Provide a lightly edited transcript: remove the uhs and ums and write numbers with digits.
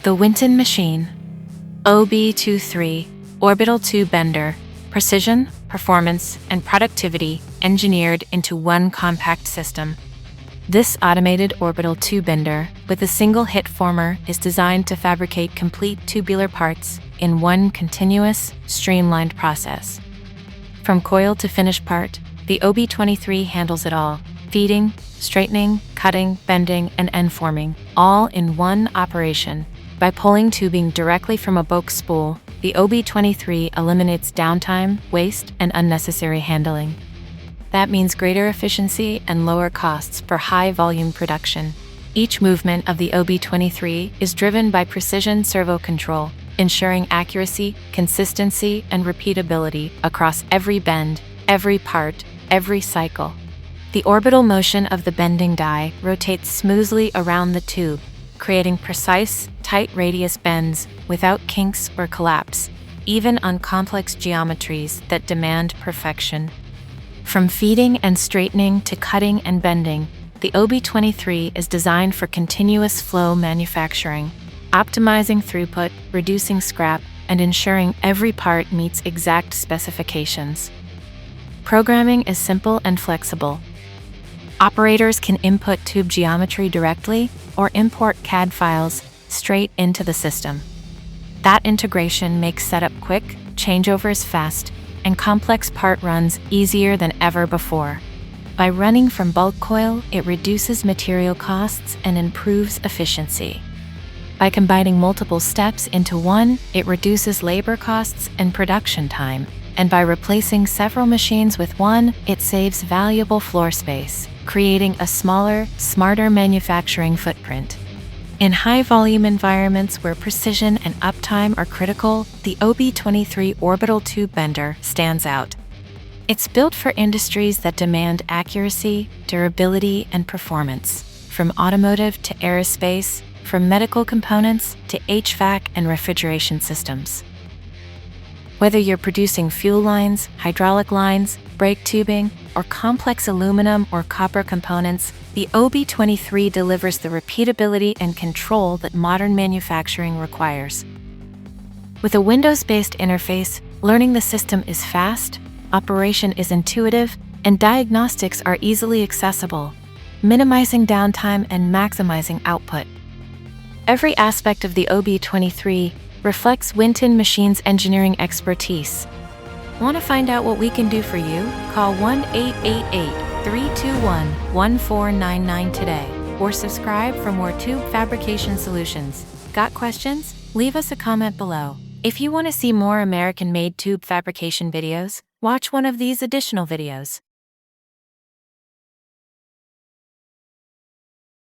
The Winton Machine, OB23 Orbital Tube Bender, precision, performance, and productivity engineered into one compact system. This automated orbital tube bender with a single hit former is designed to fabricate complete tubular parts in one continuous, streamlined process. From coil to finished part, the OB23 handles it all: feeding, straightening, cutting, bending, and end forming, all in one operation. By pulling tubing directly from a Boke spool, the OB23 eliminates downtime, waste, and unnecessary handling. That means greater efficiency and lower costs for high-volume production. Each movement of the OB23 is driven by precision servo control, ensuring accuracy, consistency, and repeatability across every bend, every part, every cycle. The orbital motion of the bending die rotates smoothly around the tube, creating precise, tight radius bends without kinks or collapse, even on complex geometries that demand perfection. From feeding and straightening to cutting and bending, the OB23 is designed for continuous flow manufacturing, optimizing throughput, reducing scrap, and ensuring every part meets exact specifications. Programming is simple and flexible. Operators can input tube geometry directly or import CAD files straight into the system. That integration makes setup quick, changeovers fast, and complex part runs easier than ever before. By running from bulk coil, it reduces material costs and improves efficiency. By combining multiple steps into one, it reduces labor costs and production time. And by replacing several machines with one, it saves valuable floor space, creating a smaller, smarter manufacturing footprint. In high-volume environments where precision and uptime are critical, the OB23 Orbital Tube Bender stands out. It's built for industries that demand accuracy, durability, and performance, from automotive to aerospace, from medical components to HVAC and refrigeration systems. Whether you're producing fuel lines, hydraulic lines, brake tubing, or complex aluminum or copper components, the OB23 delivers the repeatability and control that modern manufacturing requires. With a Windows-based interface, learning the system is fast, operation is intuitive, and diagnostics are easily accessible, minimizing downtime and maximizing output. Every aspect of the OB23 reflects Winton Machine's engineering expertise. Want to find out what we can do for you? Call 1-888-321-1499 today, or subscribe for more tube fabrication solutions. Got questions? Leave us a comment below. If you want to see more American-made tube fabrication videos, watch one of these additional videos.